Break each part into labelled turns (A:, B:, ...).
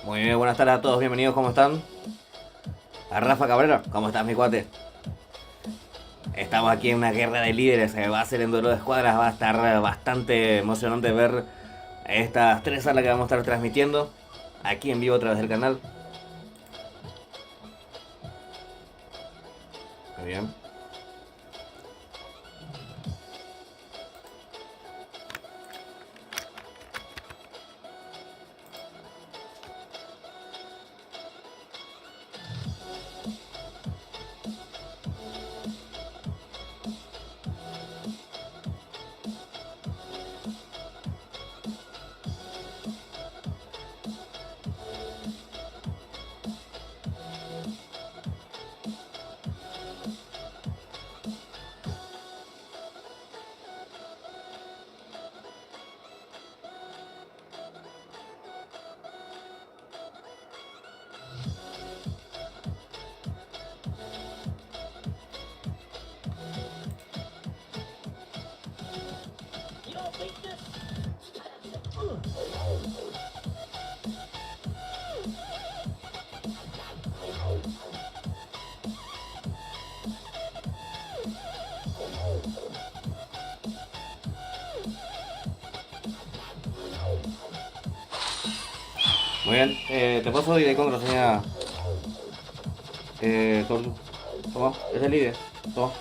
A: Muy bien, buenas tardes a todos, bienvenidos, ¿cómo están? A Rafa Cabrera, ¿cómo estás, mi cuate? Estamos aquí en una guerra de líderes, va a ser en duelo de escuadras, va a estar bastante emocionante ver estas tres salas que vamos a estar transmitiendo aquí en vivo a través del canal. Muy bien. Muy bien, te paso ID con contraseña. Toma, es el ID. Toma.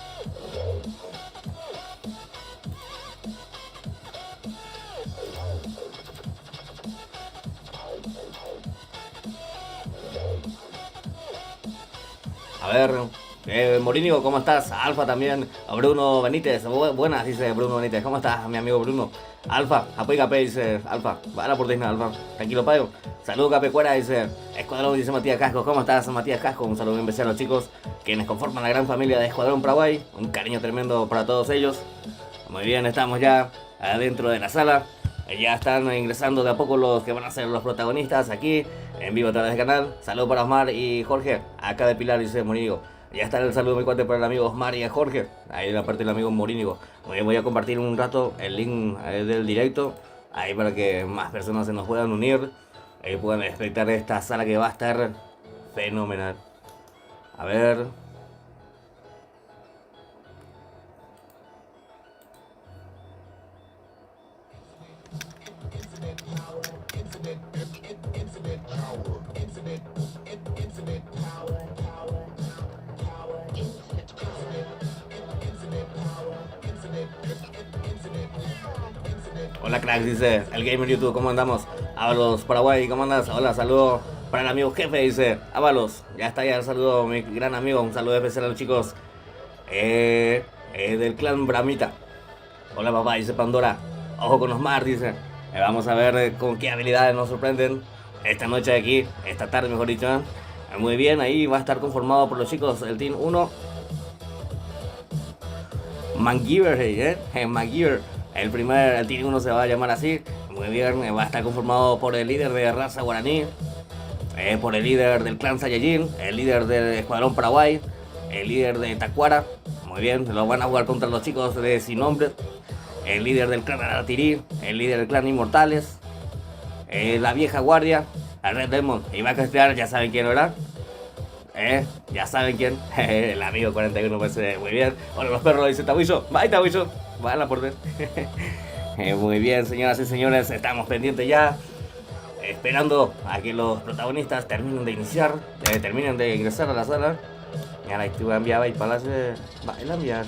A: A ver, Morínigo, ¿cómo estás? Alfa también, a Bruno Benítez, buenas, dice Bruno Benítez, ¿cómo estás, mi amigo Bruno? Alfa, apoy Capé, dice Alfa, vale por Disney, Alfa, tranquilo, Payo. Saludos, Capecuera, dice Escuadrón, dice Matías Casco, ¿cómo estás, Matías Casco? Un saludo bien especial a los chicos quienes conforman la gran familia de Escuadrón Paraguay, un cariño tremendo para todos ellos. Muy bien, estamos ya adentro de la sala. Ya están ingresando de a poco los que van a ser los protagonistas aquí en vivo a través del canal. Saludos para Osmar y Jorge, acá de Pilar, dice Morínigo. Ya está el saludo muy fuerte para el amigo Osmar y Jorge, ahí en la parte del amigo Morínigo. Voy a compartir un rato el link del directo, ahí para que más personas se nos puedan unir y puedan espectar esta sala que va a estar fenomenal. A ver. Hola cracks, dice el Gamer YouTube, ¿cómo andamos? Ábalos Paraguay, ¿cómo andas? Hola, saludo para el amigo jefe, dice Ábalos. Ya está, ya el saludo, mi gran amigo, un saludo especial a los chicos del clan Bramita. Hola papá, dice Pandora. Ojo con Osmar, dice. Vamos a ver con qué habilidades nos sorprenden esta noche aquí, esta tarde mejor dicho. Muy bien, ahí va a estar conformado por los chicos del Team 1. MacGyver, MacGyver. El Team 1 se va a llamar así. Muy bien, va a estar conformado por el líder de raza guaraní, por el líder del clan Saiyajin, el líder del Escuadrón Paraguay, el líder de Tacuara. Muy bien, lo van a jugar contra los chicos de Sin Nombre, el líder del clan Aratirí, el líder del clan Inmortales, la vieja guardia, el Red Demon. Y va a castear, ya saben quién, ¿verdad? Ya saben quién. El amigo 41, pues muy bien. Hola los perros, dice Tabuizo. Bye Tabuizo. Van a por ver. Muy bien, señoras y señores, estamos pendientes ya, esperando a que los protagonistas terminen de iniciar, terminen de ingresar a la sala. Y ahora tú enviaba y para hacer. Va, él envía,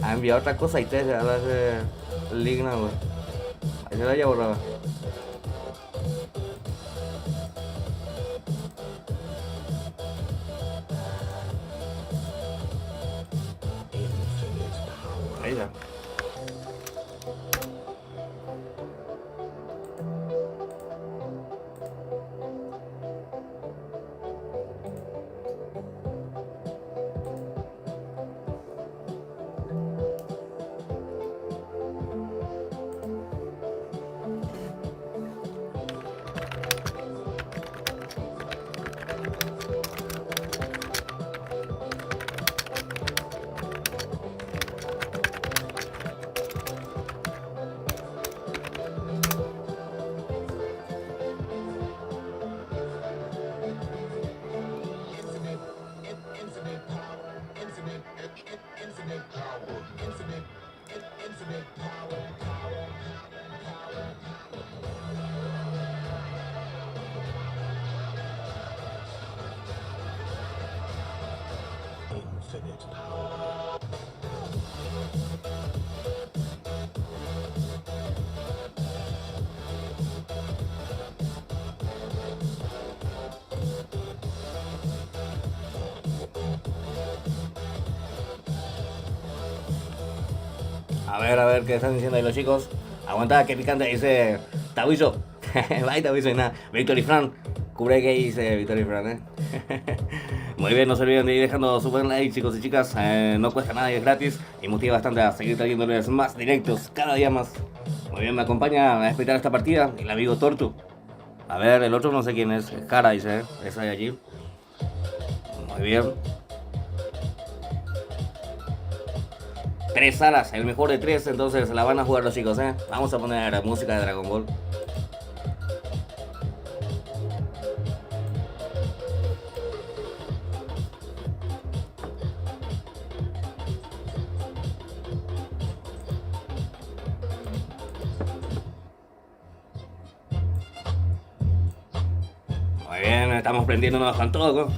A: ha enviado otra cosa y te a las. Ligna, güey. Ahí se la haya borrado. Ahí está. A ver, ¿qué están diciendo ahí los chicos? Aguanta, que picante dice Tabuizo. Bye, Tabuizo y nada. Víctor y Fran. Cubre que dice Víctor y Fran, Muy bien, no se olviden de ir dejando su buen like, chicos y chicas. No cuesta nada y es gratis. Y motiva bastante a seguir trayéndoles más directos cada día más. Muy bien, me acompaña a explicar esta partida el amigo Tortu. A ver, el otro no sé quién es. Cara, dice, esa de allí. Muy bien. 3 salas, el mejor de 3, entonces la van a jugar los chicos, Vamos a poner música de Dragon Ball. Muy bien, estamos prendiéndonos con todo.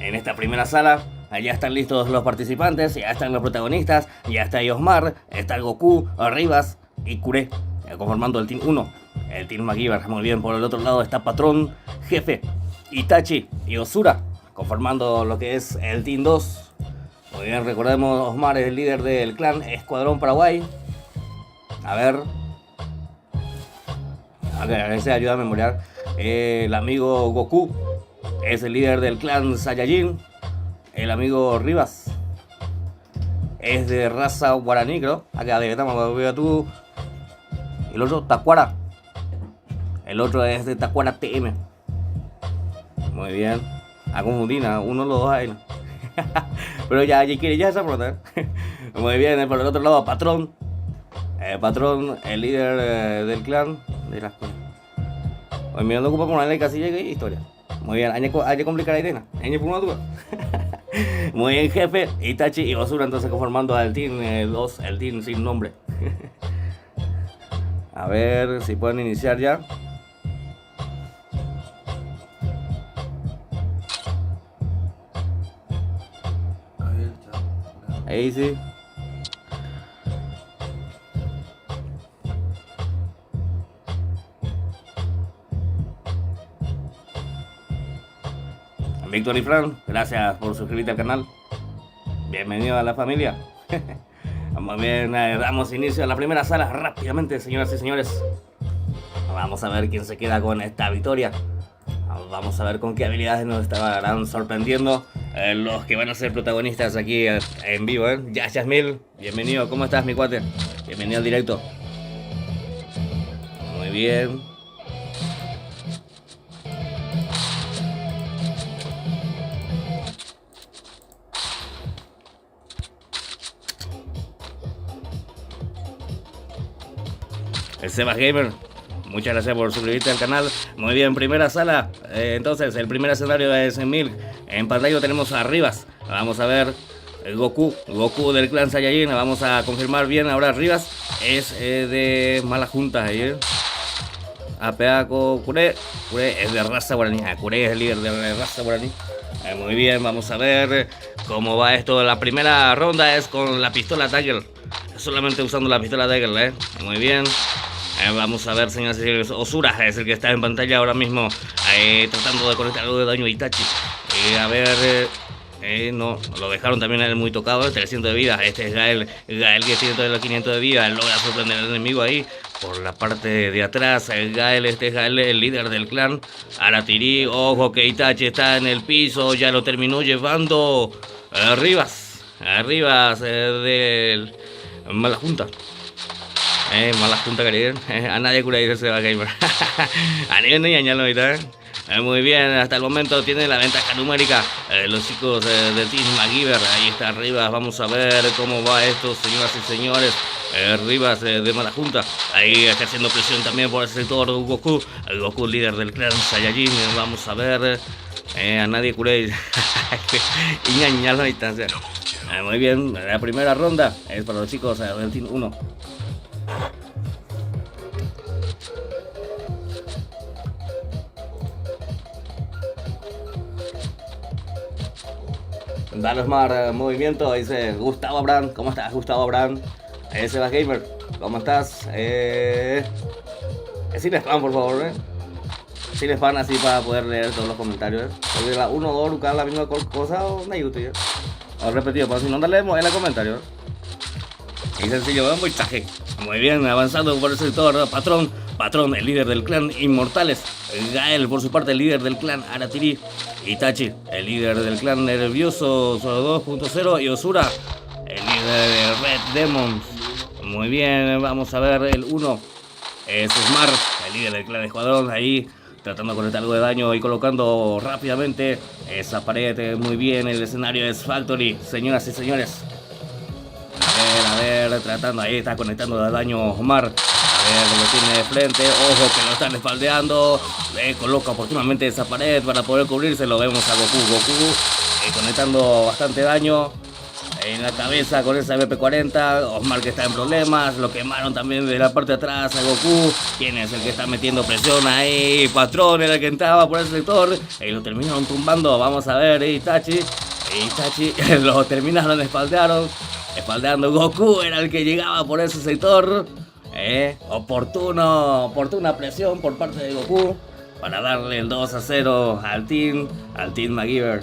A: En esta primera sala, allá están listos los participantes, ya están los protagonistas, ya está Osmar, está el Goku, Rivas y Kure, conformando el Team 1, el Team MacGyver. Muy bien, por el otro lado está Patrón, Jefe, Itachi y Osura, conformando lo que es el Team 2. Muy bien, recordemos, Osmar es el líder del clan Escuadrón Paraguay. A ver, ese ayuda a memoriar. El amigo Goku es el líder del clan Saiyajin. El amigo Rivas es de raza guaraní, creo. Acá de tú. Y el otro, Tacuara. El otro es de Tacuara TM. Muy bien. A confundina, uno de los dos ahí. Pero ya quiere ya esa pregunta. Muy bien, por el otro lado, Patrón. Patrón, el líder del clan de las cosas. Hoy me ando ocupado por una casilla y historia. Muy bien, hay que complicar la idea. Hay por una duda. Muy bien, Jefe, Itachi y Osura, entonces conformando al Team 2, el Team sin nombre. A ver si pueden iniciar ya. Ahí sí. Víctor y Fran, gracias por suscribirte al canal. Bienvenido a la familia. Muy bien, damos inicio a la primera sala rápidamente, señoras y señores. Vamos a ver quién se queda con esta victoria. Vamos a ver con qué habilidades nos estarán sorprendiendo los que van a ser protagonistas aquí en vivo. Yasmil, bienvenido, ¿cómo estás, mi cuate? Bienvenido al directo. Muy bien. El Sebas Gamer, muchas gracias por suscribirte al canal. Muy bien, primera sala. Entonces, el primer escenario es en Milk. En pantalla tenemos a Rivas. Vamos a ver el Goku del clan Saiyajin. Vamos a confirmar bien. Ahora Rivas es de mala junta. Apeaco Kure es de raza guaraní. Kure es el líder de raza guaraní. Muy bien, vamos a ver cómo va esto. La primera ronda es con la pistola Tiger. solamente usando la pistola Dagger, muy bien. Vamos a ver, señoras y señores, Osura es el que está en pantalla ahora mismo, tratando de conectar algo de daño a Itachi. A ver, no, lo dejaron también a él muy tocado, 300 de vida. Este es Gael que tiene todos los 500 de vida, logra sorprender al enemigo ahí. Por la parte de atrás, Gael, este es Gael, el líder del clan. Aratiri, ojo que Itachi está en el piso, ya lo terminó llevando. Arribas del Mala Junta. Mala junta que a nadie cura y se va a gamer. A nivel de ñañalo ahorita, muy bien, hasta el momento tiene la ventaja numérica los chicos del Team MacGyver. Ahí está Rivas, vamos a ver cómo va esto, señoras y señores. Rivas de Mala Junta, ahí ejerciendo presión también por el sector Goku. El Goku líder del clan Saiyajin, vamos a ver. A nadie curé y ñañalo a distancia. Muy bien, la primera ronda es para los chicos del Team 1. Dale Osmar, movimiento, dice Gustavo Abraham. ¿Cómo estás, Gustavo Abraham? Sebas Gamer, ¿cómo estás? Sin spam, por favor, Sin spam, así para poder leer todos los comentarios. Porque la 1 2 buscar la misma cosa o no hay gusto. O repetido, pero si no, dale en el comentario. Y sencillo, un mensaje. Muy bien, avanzando por el sector, Patrón, el líder del clan Inmortales. Gael, por su parte, el líder del clan Aratiri. Itachi, el líder del clan Nervioso 2.0. Y Osura, el líder de Red Demons. Muy bien, vamos a ver el 1. Es Osmar, el líder del clan Escuadrón. Ahí tratando de conectar algo de daño y colocando rápidamente esa pared. Muy bien, el escenario es Factory, señoras y señores. A ver, tratando, ahí está conectando de daño Omar. A ver, lo tiene de frente, ojo que lo están espaldeando. Le coloca oportunamente esa pared para poder cubrirse. Lo vemos a Goku conectando bastante daño en la cabeza con esa MP40. Osmar que está en problemas, lo quemaron también de la parte de atrás a Goku. ¿Quién es el que está metiendo presión ahí? Patrón era el que entraba por el sector y lo terminaron tumbando. Vamos a ver, Itachi lo terminaron, espaldeando. Goku era el que llegaba por ese sector. Oportuna presión por parte de Goku para darle el 2-0 al Team MacGyver.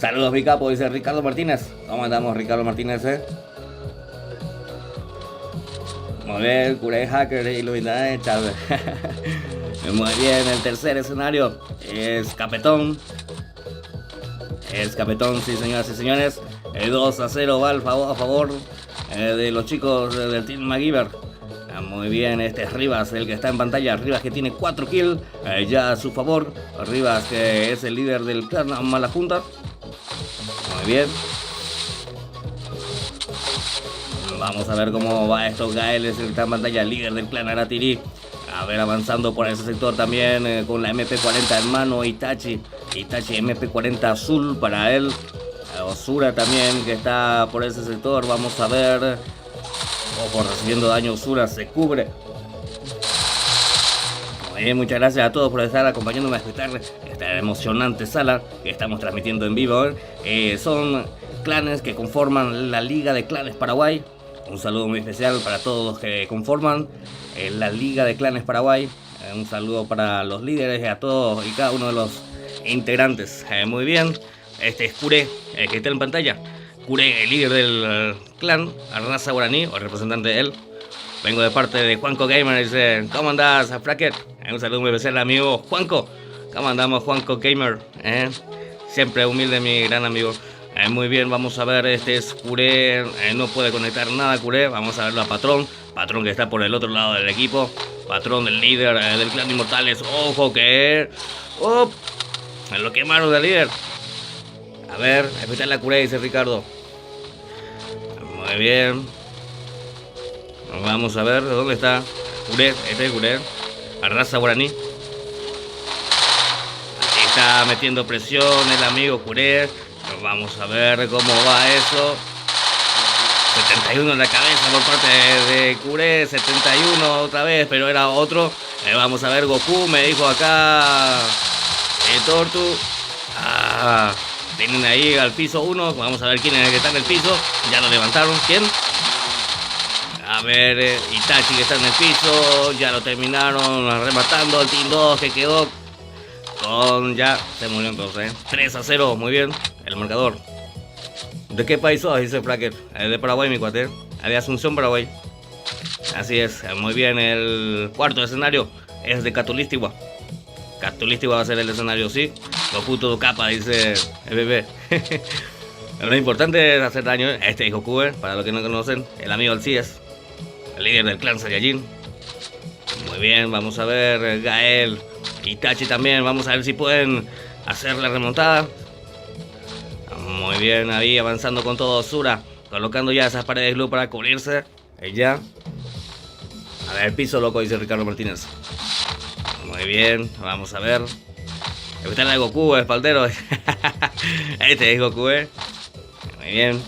A: Saludos mi capo, dice Ricardo Martínez. ¿Cómo andamos, Ricardo Martínez? Muy bien, curé hacker y iluminada, chave. Muy bien, el tercer escenario es Capetón. Sí, señoras y señores. 2-0 va a favor de los chicos del Team MacGyver. Muy bien, este es Rivas, el que está en pantalla. Rivas que tiene 4 kills ya a su favor. Rivas que es el líder del clan Mala Junta. Muy bien. Vamos a ver cómo va esto. Gael es el que está en pantalla, líder del clan Aratiri. A ver, avanzando por ese sector también con la MP40 en mano. Itachi MP40 azul para él. Osura también que está por ese sector. Vamos a ver. Ojo, recibiendo daño Osura, se cubre. Muy bien, muchas gracias a todos por estar acompañándome a escuchar esta emocionante sala que estamos transmitiendo en vivo. Son clanes que conforman la Liga de Clanes Paraguay. Un saludo muy especial para todos los que conforman la Liga de Clanes Paraguay. Un saludo para los líderes y a todos y cada uno de los integrantes. Muy bien, este es Curé, el que está en pantalla. Curé, el líder del clan, raza guaraní, o representante de él. Vengo de parte de Juanco Gamer, dice, ¿cómo andás, Fracker? Un saludo muy especial, amigo Juanco. ¿Cómo andamos, Juanco Gamer? Siempre humilde, mi gran amigo. Muy bien, vamos a ver, este es Curé, no puede conectar nada Curé. Vamos a verlo a Patrón que está por el otro lado del equipo. Patrón, el líder del clan Inmortales. Ojo que... ¡Oh! Lo quemaron del líder. A ver, escuchar la Curé, dice Ricardo. Muy bien. Vamos a ver, ¿dónde está? Curé, este es Curé. La raza guaraní. Aquí está metiendo presión el amigo Curé. Vamos a ver cómo va eso. 71 en la cabeza por parte de Curé. 71 otra vez, pero era otro. Vamos a ver, Goku me dijo acá. Tortu. Tienen ahí al piso 1. Vamos a ver quién es el que está en el piso. Ya lo levantaron. ¿Quién? A ver, Itachi que está en el piso. Ya lo terminaron rematando. El Team 2 que quedó con... Ya se murió entonces. 3-0. Muy bien. El marcador. ¿De qué país sos? Dice Bracket. De Paraguay, mi cuate. De Asunción, Paraguay. Así es. Muy bien. El cuarto escenario es de Catulístigua. Catulístigua va a ser el escenario, sí. Goku todo capa, dice el bebé. Lo importante es hacer daño. Este es Goku, para los que no conocen. El amigo del CIES. El líder del clan Saiyajin. Muy bien, vamos a ver. Gael, Itachi también. Vamos a ver si pueden hacer la remontada. Muy bien, ahí avanzando con todo Osura. Colocando ya esas paredes blue para cubrirse. Ya. A ver, piso loco, dice Ricardo Martínez. Muy bien, vamos a ver. Está en el Goku, espaldero. Este es Goku, Muy bien.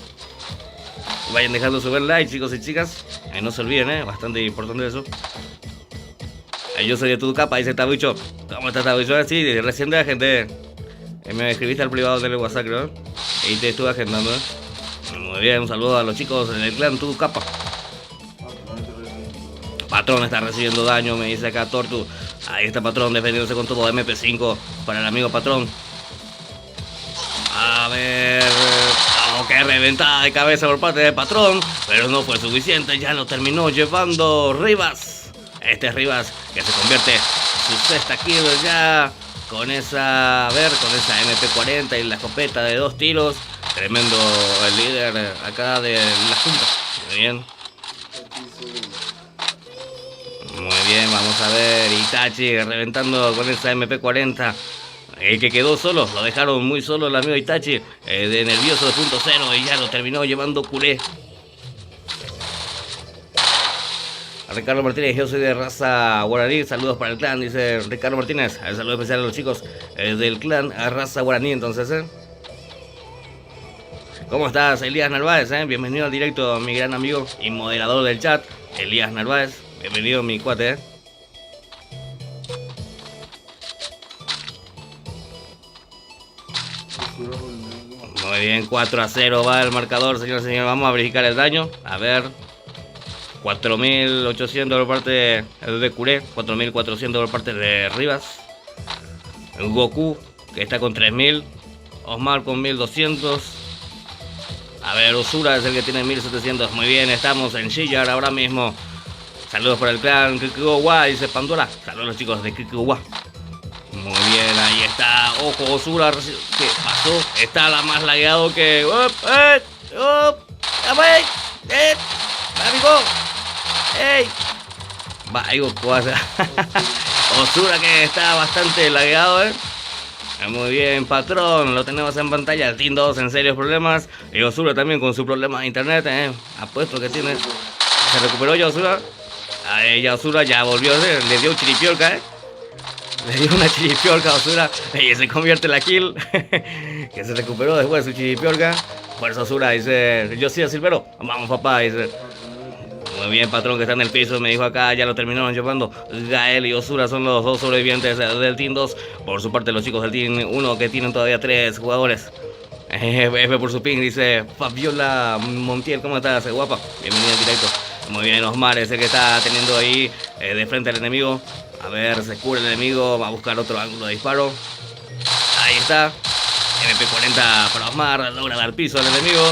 A: Vayan dejando su buen like, chicos y chicas. No se olviden, bastante importante eso. Yo soy de tu capa, dice Tabucho. ¿Cómo está Tabucho? Sí, recién de la gente. Me escribiste al privado del WhatsApp, creo. Y te estuve agendando, Muy bien, un saludo a los chicos en el clan Tu Capa. Patrón está recibiendo daño, me dice acá Tortu. Ahí está Patrón defendiéndose con todo MP5 para el amigo Patrón. A ver... Oh, qué reventada de cabeza por parte del Patrón. Pero no fue suficiente, ya lo terminó llevando Rivas. Este es Rivas que se convierte su sexta kill ya. Con esa... A ver, con esa MP40 y la escopeta de 2 tiros. Tremendo el líder acá de la junta. Muy bien. Muy bien, vamos a ver. Itachi reventando con esa MP40. El que quedó solo, lo dejaron muy solo el amigo Itachi. De nervioso de punto cero y ya lo terminó llevando Curé. Ricardo Martínez, yo soy de raza guaraní, saludos para el clan, dice Ricardo Martínez. Un saludo especial a los chicos del clan a raza guaraní, entonces, ¿Cómo estás, Elías Narváez? Bienvenido al directo, mi gran amigo y moderador del chat, Elías Narváez. Bienvenido, mi cuate, Muy bien, 4-0 va el marcador, señor. Vamos a verificar el daño. A ver. 4.800 por parte de Curé, 4.400 por parte de Rivas. Goku, que está con 3.000. Osmar con 1.200. A ver, Osura es el que tiene 1.700. Muy bien, estamos en Shillar ahora mismo. Saludos para el clan Kikuwa, dice Pandora. Saludos a los chicos de Kikuwa. Muy bien, ahí está. Ojo, Osura, ¿qué pasó? Está la más lagueado que... ¡Amigo! ¡Ey! Va, Goku. Osura que está bastante lagueado, Muy bien, Patrón, lo tenemos en pantalla. Team 2 en serios problemas. Y Osura también con su problema de internet, Apuesto que tiene. Se recuperó ya Osura. Ahí ya Osura ya volvió, le dio chiripiorca, Le dio una chiripiorca a Osura y se convierte en la kill. Que se recuperó después de su chiripiorca. Por eso Osura dice, yo sí, Silvero. Vamos, papá, dice. Muy bien, Patrón, que está en el piso, me dijo acá, ya lo terminaron llevando. Gael y Osura son los dos sobrevivientes del Team 2. Por su parte, los chicos del Team 1 que tienen todavía 3 jugadores. F por su ping, dice Fabiola Montiel, ¿cómo estás, guapa? Bienvenida en directo. Muy bien, Osmar es el que está teniendo ahí de frente al enemigo. A ver, se cubre el enemigo, va a buscar otro ángulo de disparo. Ahí está. MP40 para Osmar, logra dar piso al enemigo.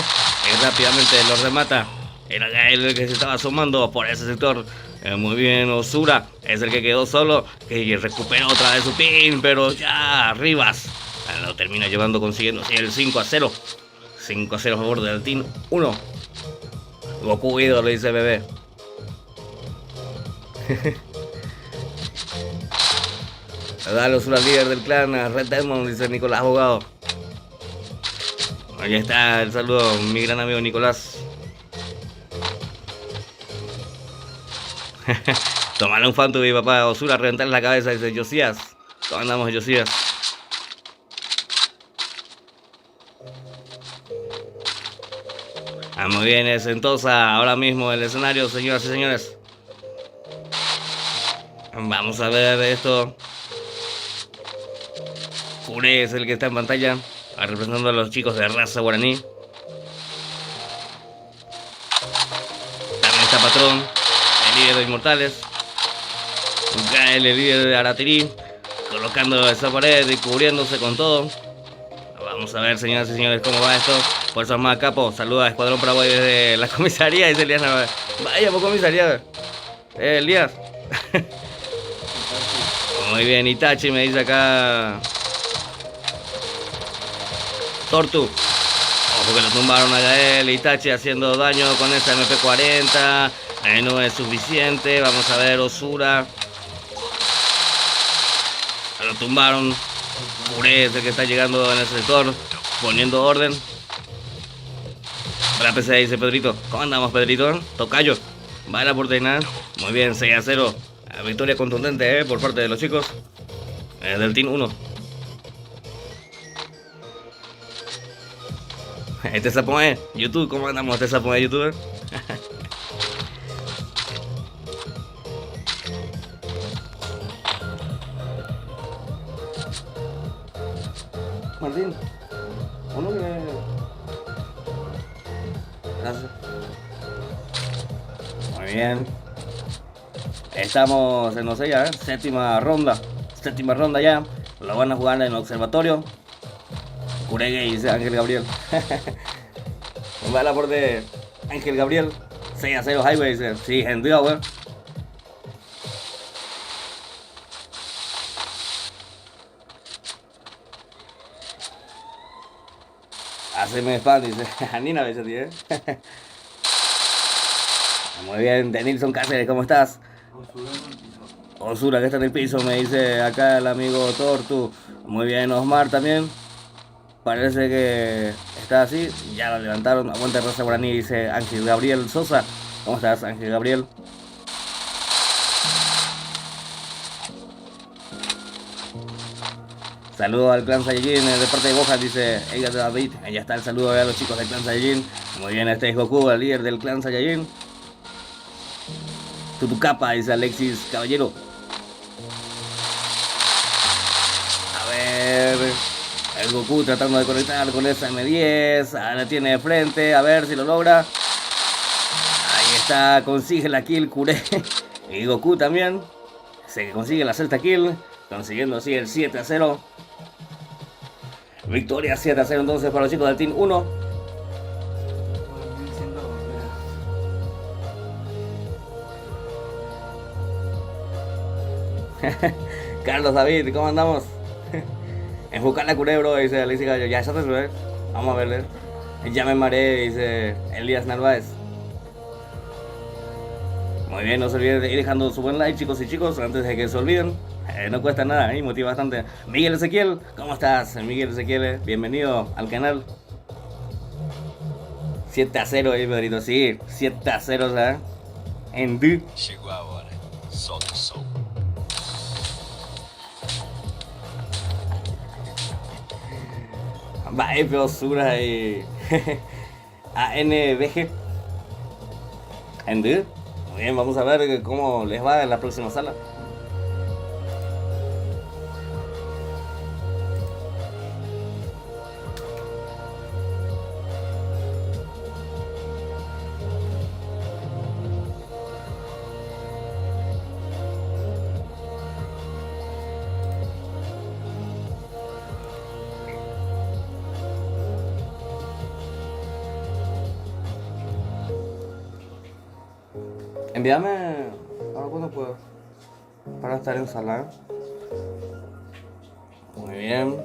A: Y rápidamente lo remata. Era Gael el que se estaba asomando por ese sector. Muy bien, Osura es el que quedó solo. Que recuperó otra vez su pin, pero ya Rivas lo termina llevando, consiguiendo el 5-0. 5-0 a favor del Team 1. Goku ídolo, dice bebé. Dale, Osura, líder del clan Red Demon, dice Nicolás Abogado. Ahí está el saludo, mi gran amigo Nicolás. Tomale un Phantom, mi papá. Osura, reventarle la cabeza, dice Josías. ¿Cómo andamos, Josías? Muy bien, es Sentosa ahora mismo el escenario, señoras y señores. Vamos a ver esto. Curé es el que está en pantalla. representando a los chicos de raza guaraní. También está Patrón, el líder de Inmortales. Gael, el líder de Aratirí, colocando esa pared y cubriéndose con todo. Vamos a ver, señoras y señores, cómo va esto. Fuerzas más, capo. Saluda a Escuadrón Paraguay desde la comisaría, dice Elías Narváez. Vaya, por comisaría. Elías. Muy bien, Itachi me dice acá. Tortu. Ojo que lo tumbaron a Gael. Itachi haciendo daño con esa MP40. No es suficiente. Vamos a ver, Osura. Lo tumbaron. Puré es el que está llegando en el sector, poniendo orden. Para PC dice Pedrito. ¿Cómo andamos, Pedrito? Tocayo. Va la oportunidad. Muy bien, 6-0. Victoria contundente por parte de los chicos del Team 1. Este sapo es YouTube. ¿Cómo andamos, este sapo de YouTube? Martín, uno que... Gracias. Muy bien. Estamos en, no sé ya, séptima ronda. Séptima ronda ya. Lo van a jugar en el observatorio. Curegue, dice Ángel Gabriel. Va el aporte de Ángel Gabriel. 6-0 Highway, dice. Sí, gentío, güey. Haceme spam, dice. Nina, a veces, tío. Muy bien, Denilson Cáceres, ¿cómo estás? Osura, que está en el piso, me dice acá el amigo Tortu. Muy bien, Osmar también. Parece que está así. Ya lo levantaron. Aguanta raza guaraní, dice Ángel Gabriel Sosa. ¿Cómo estás, Ángel Gabriel? Saludos al clan Saiyajin de parte de Gohan, dice ella de David. Ya está el saludo a los chicos del clan Saiyajin. Muy bien, este es Goku, el líder del clan Saiyajin. Tutucapa, dice Alexis Caballero. A ver, el Goku tratando de conectar con esa M10. La tiene de frente, a ver si lo logra. Ahí está, consigue la kill Kure. Y Goku también se consigue la sexta kill, consiguiendo así el 7-0. Victoria 7-0 entonces para los chicos del Team 1. Carlos David, ¿cómo andamos? Enfocar la Curebro, dice Alicia Gallo. Ya, eso te sube. Vamos a verle. Ya me mareé, dice Elías Narváez. Muy bien, no se olviden de ir dejando su buen like, chicos y chicos, antes de que se olviden. No cuesta nada, motiva bastante. Miguel Ezequiel, ¿cómo estás? Miguel Ezequiel, bienvenido al canal. 7-0 ahí, Pedrito, sí, 7-0, ¿sabes? En D.
B: Chegou a hora, solta o som.
A: Va F Osura y ANBG en D. Muy bien, vamos a ver cómo les va en la próxima sala. Envíame ahora cuando puedo para estar en sala. Muy bien.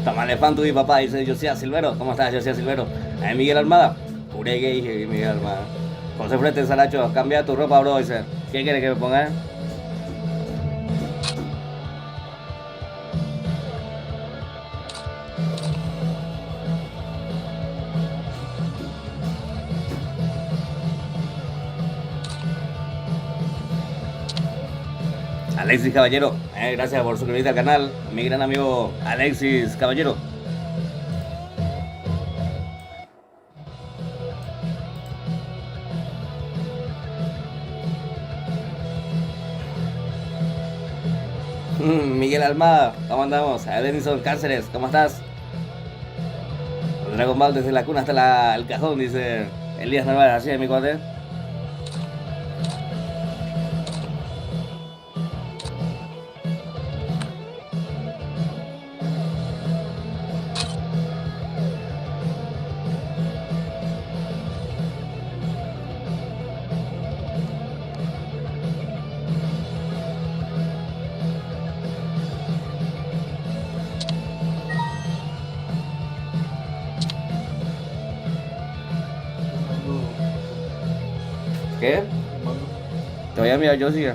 A: Tamales fan tu y papá, dice José Silvero. ¿Cómo estás, José Silvero? Miguel Almada. Pure gay, Miguel Almada. José Frete Salacho, cambia tu ropa, bro, dice. ¿Qué quiere que me ponga? Alexis Caballero, gracias por suscribirte al canal, mi gran amigo Alexis Caballero. Miguel Almada, ¿cómo andamos? Denison Cáceres, ¿cómo estás? Dragon Ball desde la cuna hasta el cajón, dice Elías Narváez, así es mi cuate. ¿Qué? Te voy a mirar yo, sí.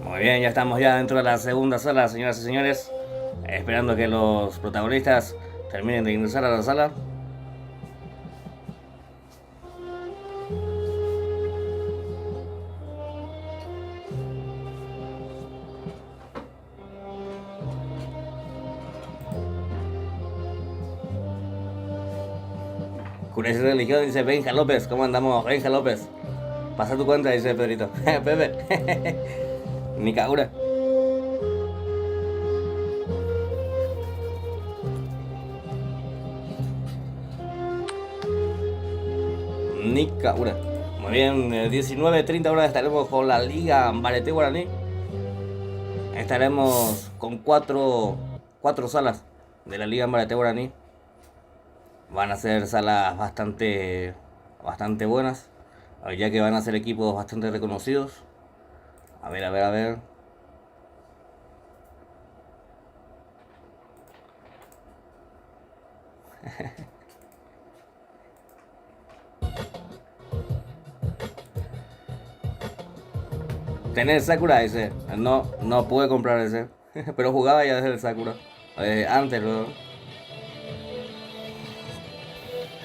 A: Muy bien, ya estamos ya dentro de la segunda sala, señoras y señores. Esperando que los protagonistas terminen de ingresar a la sala. Curiosidad de religión, dice Benja López. ¿Cómo andamos, Benja López? Pasa tu cuenta, dice Pedrito. Pepe. Nikagura. Nikagura. Muy bien, 19:30 horas estaremos con la Liga Mbarete Guaraní. Estaremos con cuatro salas de la Liga Mbarete Guaraní. Van a ser salas bastante buenas, ya que van a ser equipos bastante reconocidos. A ver. Tener Sakura ese. No pude comprar ese. Pero jugaba ya desde el Sakura. Antes, luego.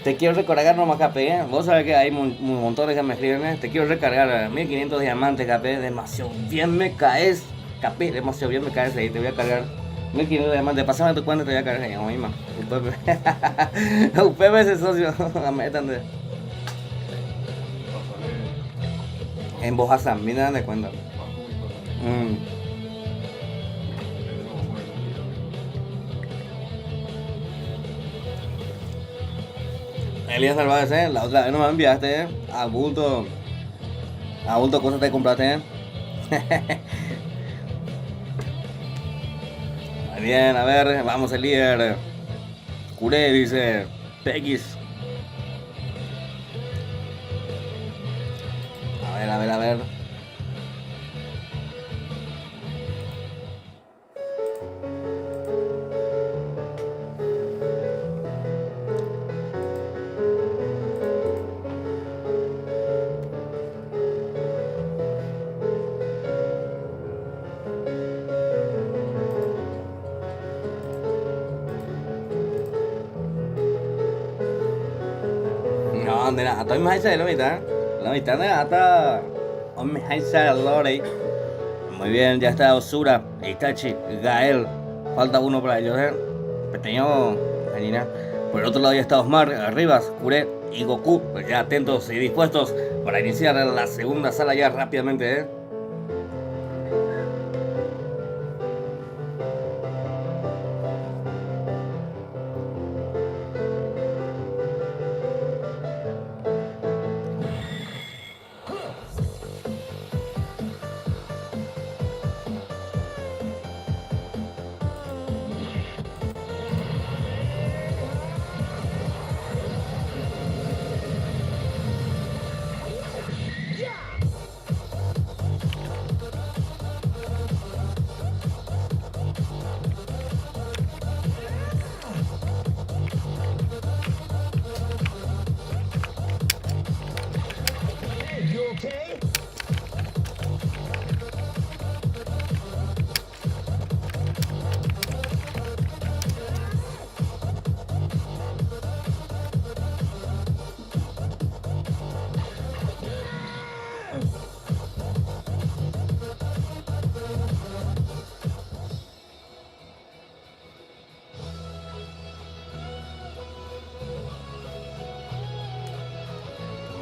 A: Te quiero recargar nomás, KP, Vos sabés que hay montones que me escriben, Te quiero recargar 1500 diamantes, KP. Demasiado bien me caes, KP. Demasiado bien me caes ahí. Te voy a cargar 1500 diamantes. Pásame tu cuenta, te voy a cargar ahí. No, misma. UPP ese socio. En Bojaza, mira de cuenta. Elías Narváez, la otra vez no me enviaste, a bulto cosas te compraste, Bien, a ver, vamos el líder. Curé, dice Pegis. A ver. No, mira, estoy más allá de la mitad de hasta me allá de Lori. Muy bien, ya está Osura, Itachi, Gael. Falta uno para ellos, Pequeño, gallina. Por el otro lado ya está Osmar, Rivas, Curé y Goku. Pues ya atentos y dispuestos para iniciar la segunda sala ya rápidamente,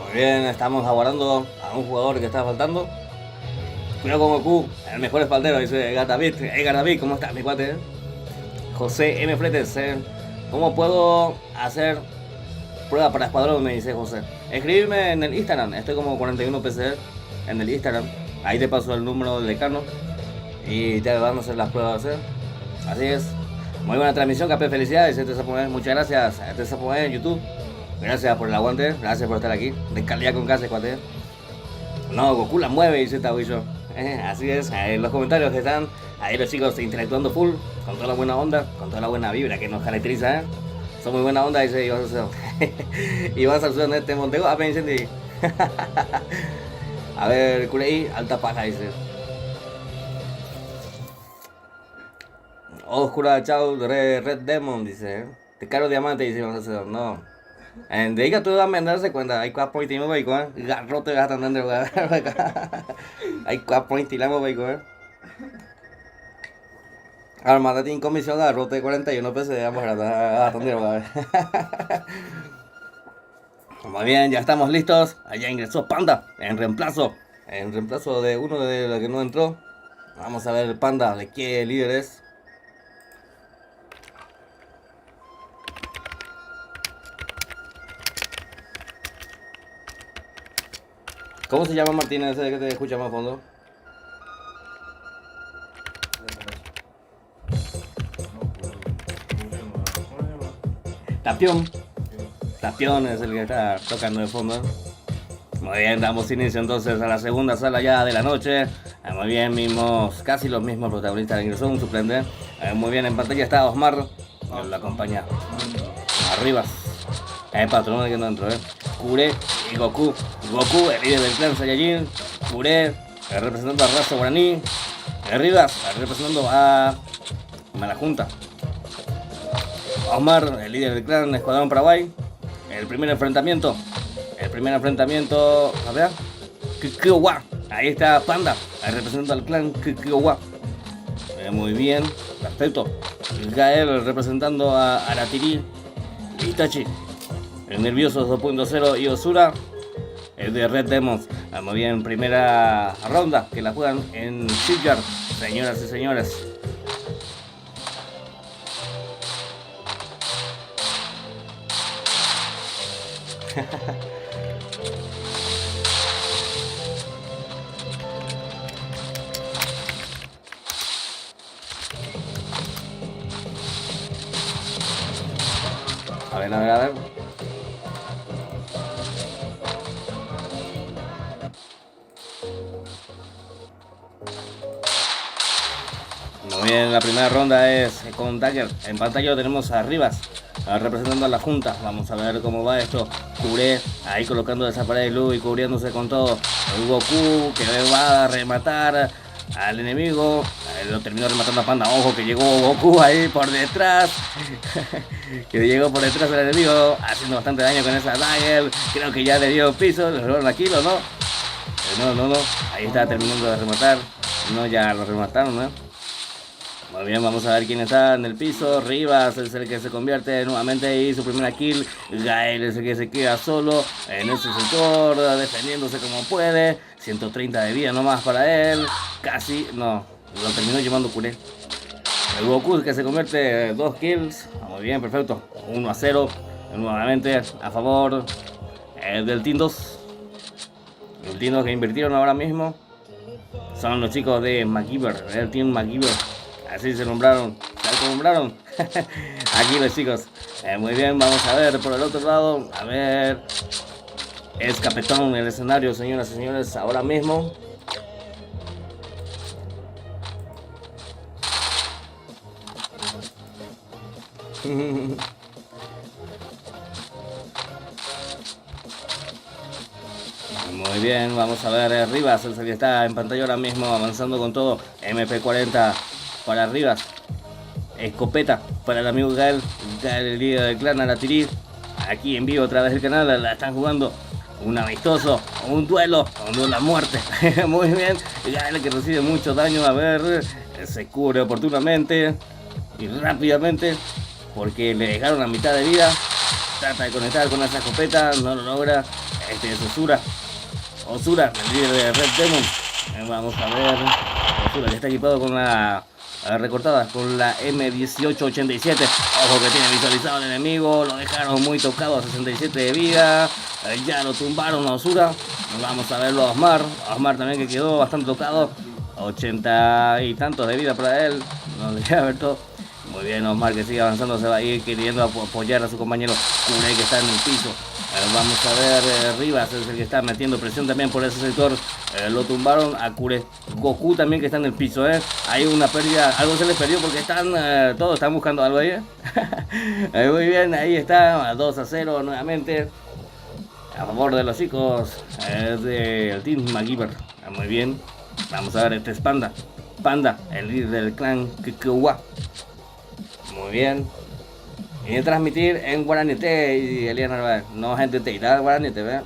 A: Muy bien, estamos aguardando a un jugador que está faltando. Cuidado con Goku, el mejor espaldero, dice Gatavid. Gatavid, ¿cómo estás, mi cuate? José M. Fletes, ¿cómo puedo hacer prueba para escuadrón? Me dice José. Escribirme en el Instagram, estoy como 41 PC en el Instagram. Ahí te paso el número del decano y te van a hacer las pruebas. Así es. Muy buena transmisión, Capé, felicidades, muchas gracias a Tesapo en YouTube. Gracias por el aguante, gracias por estar aquí. De calidad con casa, cuate. No, Goku la mueve, dice Tabuillo. Así es, en los comentarios que están ahí los chicos interactuando full, con toda la buena onda, con toda la buena vibra que nos caracteriza, Son muy buena onda, dice Iván Salcedo. Iván Salcedo en este Montego, a ver, a ver, Culey, alta paja, dice. Oscura, chao, Red Demon, dice. De caro diamante, dice Iván Salcedo, no. Diga tú a darse cuenta, hay 4 points y me voy con garrote gastan dentro, hay 4 points y la me voy con Armada tiene comisión garrote 41 PC, vamos a gastar dinero, muy bien, ya estamos listos. Allá ingresó Panda en reemplazo de uno de los que no entró. Vamos a ver el Panda de qué líder es. ¿Cómo se llama Martínez ese que te escucha más a fondo? Tapión es el que está tocando de fondo. Muy bien, damos inicio entonces a la segunda sala ya de la noche. Muy bien, casi los mismos protagonistas. Ingresó un suplente. Muy bien, en pantalla está Osmar. Lo acompaña Arribas. Patrón que no entró, Kure y Goku. Goku, el líder del clan Saiyajin. Kure, representando a raza guaraní. Arribas, representando a la Junta. Omar, el líder del clan Escuadrón Paraguay. El primer enfrentamiento, a ver, Kikiowa. Ahí está Panda, representando al clan Kikiowa. Muy bien, perfecto. Gael representando a Aratiri. Itachi, el Nervioso 2.0 y Osura, el de Red Demons. Muy bien, primera ronda que la juegan en Shipyard, señoras y señores. A ver. Muy bien, la primera ronda es con Dagger. En pantalla tenemos a Rivas, representando a la Junta. Vamos a ver cómo va esto. Kure ahí colocando esa pared de luz y cubriéndose con todo. El Goku que va a rematar al enemigo. Lo terminó rematando a Panda. Ojo que llegó Goku ahí por detrás. Que llegó por detrás del enemigo, haciendo bastante daño con esa Dagger. Creo que ya le dio piso. Le robaron aquí, ¿o no? No. Ahí está terminando de rematar. No, ya lo remataron, Muy bien, vamos a ver quién está en el piso. Rivas es el que se convierte nuevamente y su primera kill. Gael es el que se queda solo en ese sector, defendiéndose como puede. 130 de vida nomás para él. Casi, no, lo terminó llevando Kure. El Goku que se convierte 2 kills. Muy bien, perfecto. 1-0. Nuevamente a favor del Team 2. El Team 2 que invirtieron ahora mismo son los chicos de MacGyver, el Team MacGyver. Así se nombraron. Aquí los chicos. Muy bien, vamos a ver por el otro lado. A ver. Es Capetón en el escenario, señoras y señores, ahora mismo. Muy bien, vamos a ver Rivas, el que está en pantalla ahora mismo, avanzando con todo. MP40 para Rivas. Escopeta para el amigo Gael, el líder del clan Aratiri. Aquí en vivo a través del canal, la están jugando. Un amistoso, un duelo a muerte. Muy bien, Gael que recibe mucho daño. A ver, se cubre oportunamente y rápidamente porque le dejaron la mitad de vida. Trata de conectar con esa escopeta, no lo logra. Este es Osura. Osura, el líder de Red Demon. Vamos a ver. Osura que está equipado con la recortada, con la M1887. Ojo que tiene visualizado el enemigo. Lo dejaron muy tocado a 67 de vida. Ya lo tumbaron a Osura. Vamos a verlo a Osmar. Osmar también que quedó bastante tocado. 80 y tantos de vida para él. No le queda ver todo. Muy bien, Osmar que sigue avanzando. Se va a ir queriendo apoyar a su compañero Kure que está en el piso. Vamos a ver, Rivas es el que está metiendo presión también por ese sector. Lo tumbaron a Kure. Goku también que está en el piso. Hay una pérdida, algo se les perdió porque están todos están buscando algo ahí. Muy bien, ahí está, 2-0 nuevamente. A favor de los chicos del Team MacGyver. Muy bien. Vamos a ver, este es Panda. Panda, el líder del clan Kikuwa. Muy bien. Y transmitir en Guaranete y Elías Narváez. No, gente, te irá Guaranete, ¿verdad?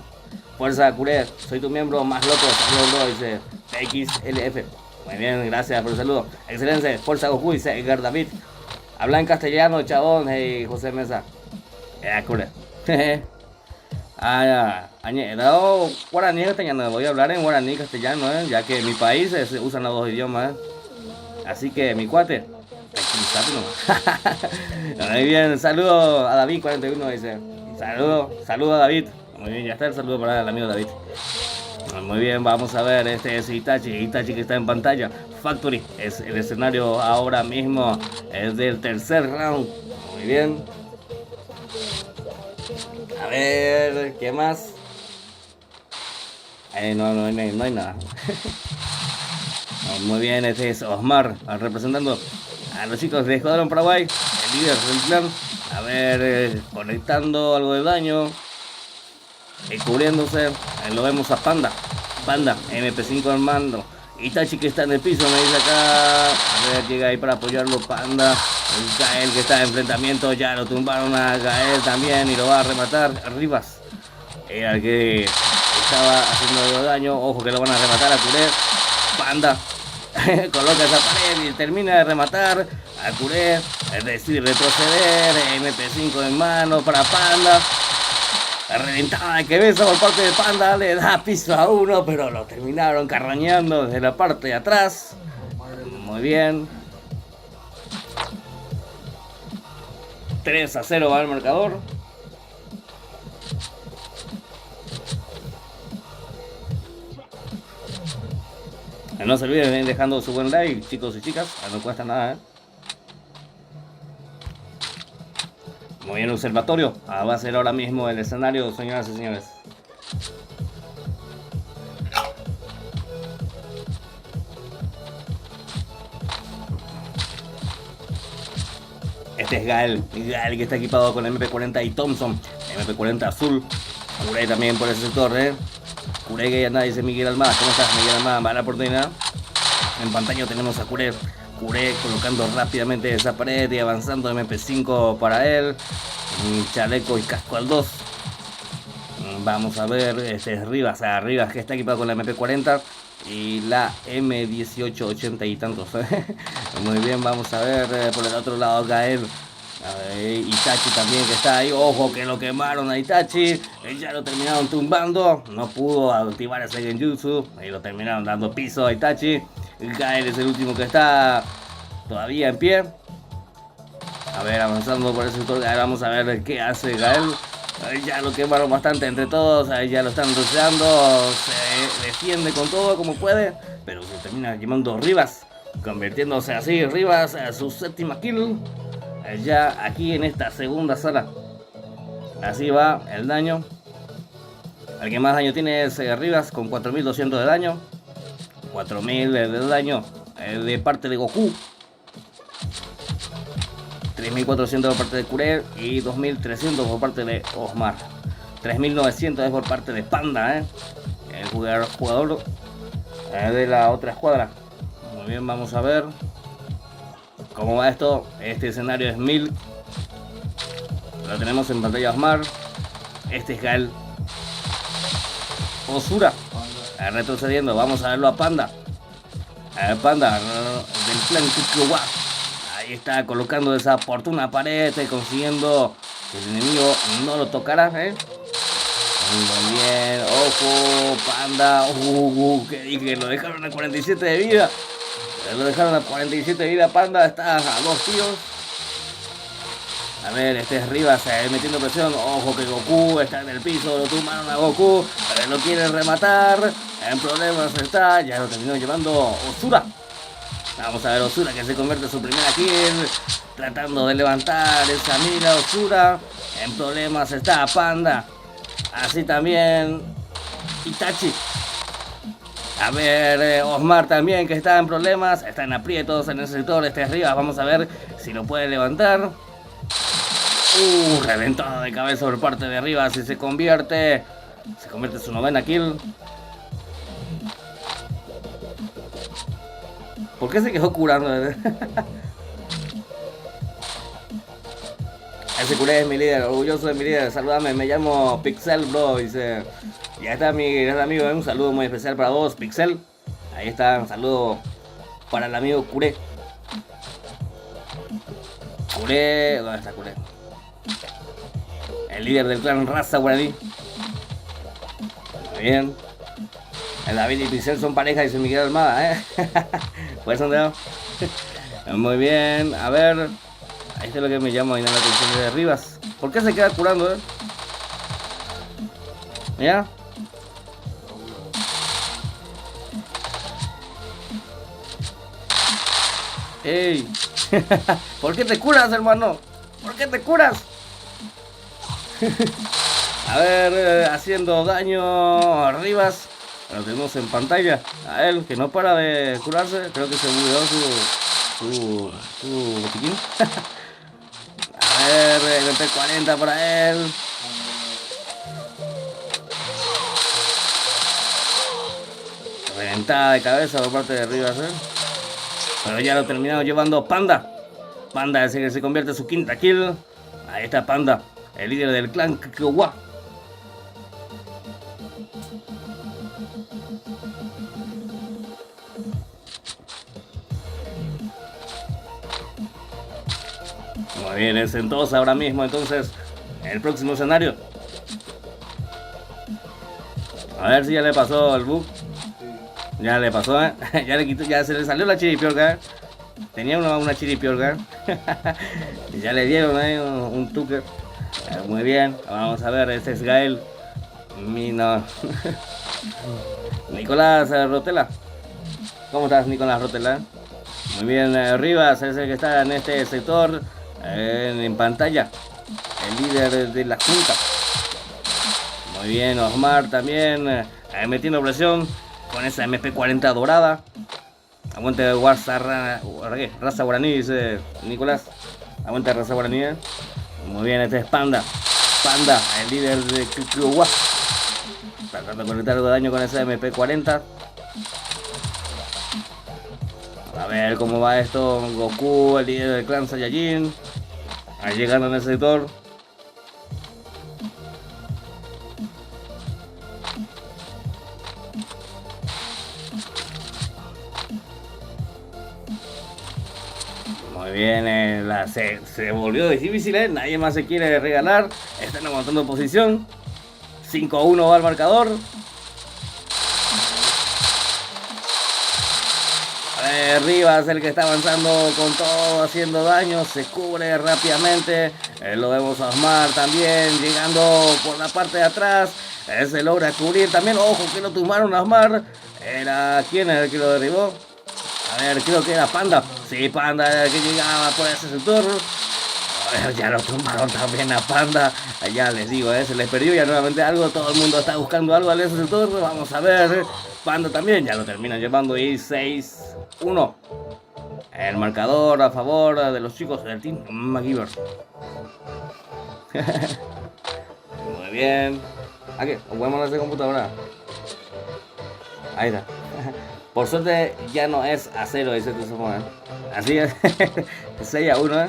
A: Fuerza, Kure, soy tu miembro más loco. Saludos, bro, dice PXLF. Muy bien, gracias por el saludo. Excelente, Fuerza Goku, dice Edgar David. Habla en castellano, chabón, hey, José Mesa. Kure. No, guaraní castellano, voy a hablar en guaraní castellano, ya que en mi país se usan los dos idiomas. Así que, mi cuate. Muy bien, saludo a David 41 dice. Saludo a David. Muy bien, ya está el saludo para el amigo David. Muy bien, vamos a ver, este es Itachi que está en pantalla. Factory es el escenario ahora mismo, es del tercer round. Muy bien. A ver, ¿qué más? No hay nada. Muy bien, este es Osmar representando a los chicos de Escuadrón Paraguay, el líder del clan. A ver, conectando algo de daño y cubriéndose. Lo vemos a Panda, MP5 en mando. Itachi que está en el piso, me dice acá. A ver, llega ahí para apoyarlo Panda. Gael que está en enfrentamiento, ya lo tumbaron a Gael también y lo va a rematar. Rivas era el que estaba haciendo algo de daño. Ojo que lo van a rematar a Kure. Panda coloca esa pared y termina de rematar a Kure. Es decir, retroceder. MP5 en mano para Panda. La reventada de cabeza por parte de Panda le da piso a uno, pero lo terminaron carrañando desde la parte de atrás. Muy bien. 3-0 va el marcador. No se olviden de ir dejando su buen like, chicos y chicas. No cuesta nada, Muy bien, observatorio. Va a ser ahora mismo el escenario, señoras y señores. Este es Gael que está equipado con MP40 y Thompson. MP40 azul. Kure también por ese sector, Kure que ya anda, dice Miguel Almada. ¿Cómo estás, Miguel Almada? Va la oportunidad. En pantalla tenemos a Kure colocando rápidamente esa pared y avanzando. MP5 para él. Chaleco y casco al 2. Vamos a ver, este es Rivas que está equipado con la MP40 y la M1880 y tantos. Muy bien, vamos a ver por el otro lado Gael. Itachi también que está ahí. Ojo que lo quemaron a Itachi. Ya lo terminaron tumbando. No pudo activar ese genjutsu y lo terminaron dando piso a Itachi. Gael es el último que está todavía en pie. A ver, avanzando por ese sector. Vamos a ver qué hace Gael. Ya lo quemaron bastante entre todos. Ya lo están rodeando. Se defiende con todo como puede, pero se termina quemando Rivas, convirtiéndose así Rivas a su séptima kill. Ya aquí en esta segunda sala. Así va el daño. El que más daño tiene es Rivas con 4200 de daño. 4000 de daño de parte de Goku. 3400 por parte de Kure y 2300 por parte de Osmar. 3900 es por parte de Panda, el jugador de la otra escuadra. Muy bien, vamos a ver cómo va esto. Este escenario es 1000. Lo tenemos en pantalla Osmar. Este es Gael. Osura retrocediendo. Vamos a verlo a Panda. Panda del clan Kikuwa. Ahí está colocando esa oportuna pared, consiguiendo que el enemigo no lo tocara, Muy bien, ojo, Panda. ¿Qué dije? Lo dejaron a 47 de vida. Lo dejaron a 47 de vida, Panda. Está a 2 tiros. A ver, este es Rivas metiendo presión. Ojo que Goku está en el piso. Lo tumbaron a Goku. Lo quieren rematar. En problemas está. Ya lo terminó llevando Osura. Vamos a ver Osura que se convierte en su primera kill. Tratando de levantar esa mira Osura. En problemas está Panda. Así también Itachi. A ver, Osmar también que está en problemas. Está en aprietos en el sector. Este es Rivas. Vamos a ver si lo puede levantar. Reventada de cabeza por parte de Rivas y se convierte en su 9ª kill. ¿Por qué se quedó curando? Ese curé es mi líder, orgulloso de mi líder. Saludame, me llamo Pixel, bro. Dice, ya está mi gran amigo, un saludo muy especial para vos, Pixel. Ahí está, un saludo para el amigo Curé. Curé, ¿dónde está Curé? El líder del clan Raza Guaraní. Muy bien. El David y Pixel son pareja, dice Miguel Almada, Pues sondeo. Muy bien, a ver. Ahí está lo que me llama la atención de Rivas. ¿Por qué se queda curando, ¿Ya? ¡Ey! ¿Por qué te curas, hermano? ¿Por qué te curas? A ver, haciendo daño a Rivas. Lo tenemos en pantalla. A él, que no para de curarse. Creo que se bugueó su botiquín. A ver, el MP40 para él. Reventada de cabeza por parte de Rivas, Pero ya lo terminado llevando Panda. Panda es el que se convierte en su 5ª kill. Ahí está Panda, el líder del clan Kikyowa. Muy bien, es entonces ahora mismo entonces el próximo escenario. A ver si ya le pasó el bug. Ya le pasó, ya le quitó, ya se le salió la chiripiorca. Tenía una chiripiorca. Ya le dieron un tucker. Muy bien, vamos a ver, este es Gael. Nicolás Rotela. ¿Cómo estás, Nicolás Rotela? Muy bien, Rivas es el que está en este sector. En pantalla, el líder de la junta. Muy bien, Osmar también metiendo presión con esa MP40 dorada. Aguante Raza Guaraní, dice Nicolás. Aguante Raza Guaraní. Muy bien, este es Panda. Panda, el líder de Kikyowa. Tratando de conectar algo de daño con esa MP40. A ver cómo va esto. Goku, el líder del clan Saiyajin. Ahí llegando en el sector. Muy bien, se volvió difícil, nadie más se quiere regalar. Están aguantando posición. 5-1 va al marcador. Rivas, el que está avanzando con todo, haciendo daño, se cubre rápidamente. Lo vemos a Osmar también, llegando por la parte de atrás. Se logra cubrir también. Ojo que lo tumbaron a Osmar. ¿Quién era el que lo derribó? A ver, creo que era Panda. Sí, Panda era el que llegaba por ese sector. A ver, ya lo tumbaron también a Panda. Ya les digo, se les perdió ya nuevamente algo. Todo el mundo está buscando algo en ese sector. Vamos a ver. Panda también, ya lo terminan llevando y 6-1. El marcador a favor de los chicos del Team MacGyver. Muy bien. Aquí, podemos hacer computadora. Ahí está. Por suerte ya no es a 0 ese teléfono. Así es. 6-1.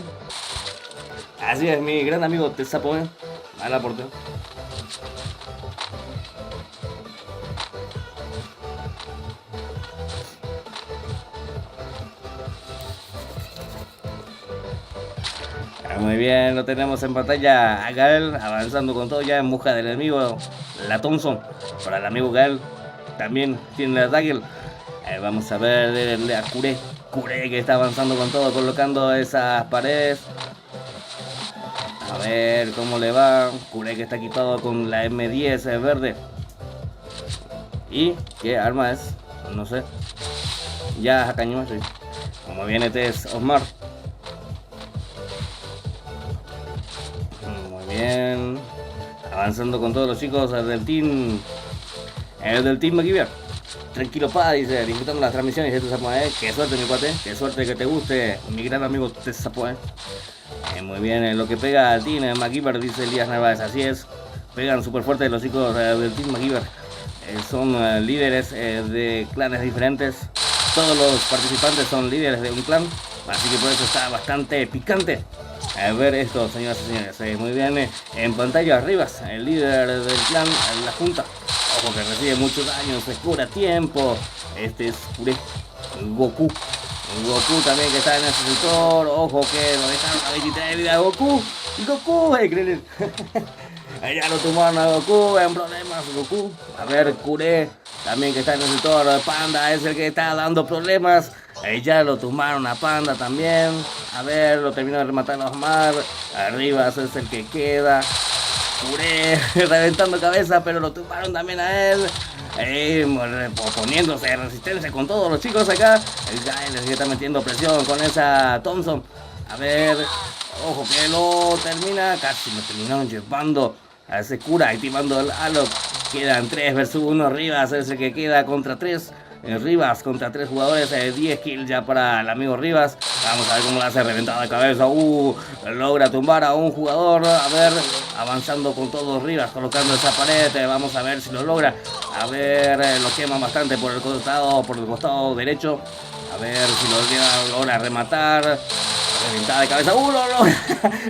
A: Así es, mi gran amigo Tesapo. A la portería. Muy bien, lo tenemos en pantalla a Gael avanzando con todo ya en busca del enemigo, la Thompson. Para el amigo Gael también tiene la Dagger. Vamos a ver a Kure. Kure que está avanzando con todo, colocando esas paredes. A ver cómo le va. Kure que está equipado con la M10 verde. ¿Y qué arma es? No sé. Ya Hakañimashi. Como viene este es Osmar. Muy bien. Avanzando con todos los chicos del team. El del team MacGyver. Tranquilo pa, dice, disfrutando las transmisiones de tu Sapoe. Qué suerte mi cuate, qué suerte que te guste, mi gran amigo de Sapoe. Muy bien, lo que pega al team MacGyver, dice Elías Narváez, así es. Pegan súper fuerte los chicos del team MacGyver. Son líderes de clanes diferentes. Todos los participantes son líderes de un clan, así que por eso está bastante picante. A ver esto, señoras y señores. Muy bien, en pantalla arriba, el líder del clan, la junta. Ojo que recibe muchos daños, se cura tiempo. Este es Kure, Goku. Goku también que está en ese sector. Ojo que lo dejaron a 23 de vida. Goku, Krillin. Ya lo tomaron a Goku en problemas, Goku. A ver, Kure también que está en el sector. Panda es el que está dando problemas. Ya lo tumbaron a Panda también. A ver, lo terminó de rematar a Osmar. Arriba es el que queda. Kure reventando cabeza, pero lo tumbaron también a él. Poniéndose de resistencia con todos los chicos acá. El Gael es que está metiendo presión con esa Thompson. A ver, ojo que lo termina. Casi lo terminaron llevando a ese cura, activando el Alok. Quedan 3 versus 1. Rivas es el que queda contra 3. Rivas contra 3 jugadores, 10 kills ya para el amigo Rivas. Vamos a ver cómo le hace reventada de cabeza. Logra tumbar a un jugador. A ver, avanzando con todos Rivas, colocando esa pared. Vamos a ver si lo logra. A ver, lo quema bastante por el costado derecho. A ver si lo logra rematar. Reventada de cabeza.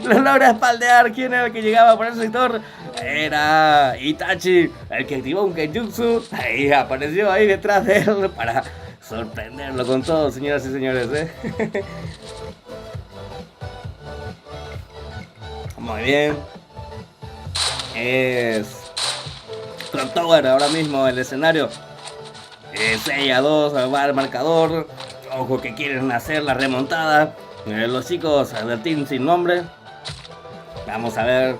A: Lo logra espaldear. ¿Quién era el que llegaba por ese sector? Era Itachi, el que activó un Kenjutsu. Ahí apareció ahí detrás de él para sorprenderlo con todo, señoras y señores. Muy bien. Es Clock Tower ahora mismo el escenario. 6-2 va el marcador. Ojo que quieren hacer la remontada. Los chicos del team sin nombre. Vamos a ver.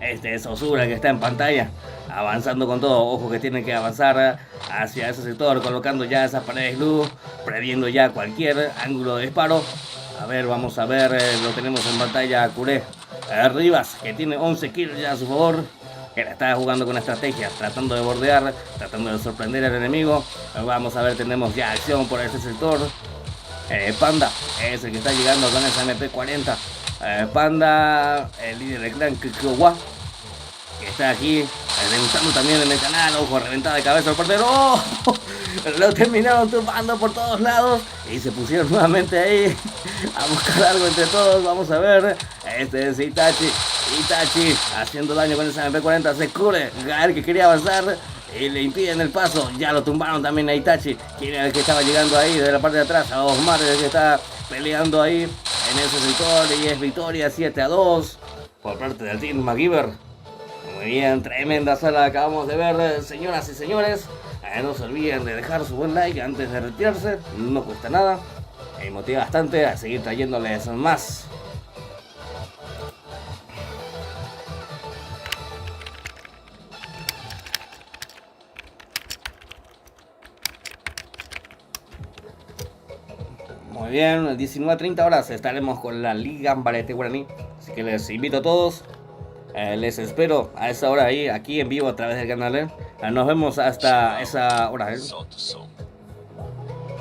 A: Este es Osura que está en pantalla. Avanzando con todo. Ojo que tienen que avanzar hacia ese sector. Colocando ya esas paredes luz. Previendo ya cualquier ángulo de disparo. A ver, vamos a ver. Lo tenemos en pantalla a Kure. Rivas que tiene 11 kills ya a su favor. Que la está jugando con estrategia. Tratando de bordear. Tratando de sorprender al enemigo. Vamos a ver. Tenemos ya acción por este sector. Panda es el que está llegando con esa MP40. Panda, el líder del clan Kikowa, que está aquí debutando también en el canal. Ojo, reventada de cabeza el portero. ¡Oh! Lo terminaron tumbando por todos lados y se pusieron nuevamente ahí a buscar algo entre todos. Vamos a ver. Este es Itachi haciendo daño con esa MP40. Se cubre Gael que quería avanzar y le impiden el paso. Ya lo tumbaron también a Itachi, quien era el que estaba llegando ahí desde la parte de atrás. A Osmar, el que está peleando ahí en ese sector. Y es victoria 7-2 por parte del team MacGyver. Muy bien, tremenda sala acabamos de ver, señoras y señores. No se olviden de dejar su buen like antes de retirarse. No cuesta nada y motiva bastante a seguir trayéndoles más. Muy bien, 19:30 horas estaremos con la Liga Ambarete Guaraní. Así que les invito a todos. Les espero a esa hora ahí, aquí en vivo a través del canal. Nos vemos hasta esa hora.
B: Soul to soul.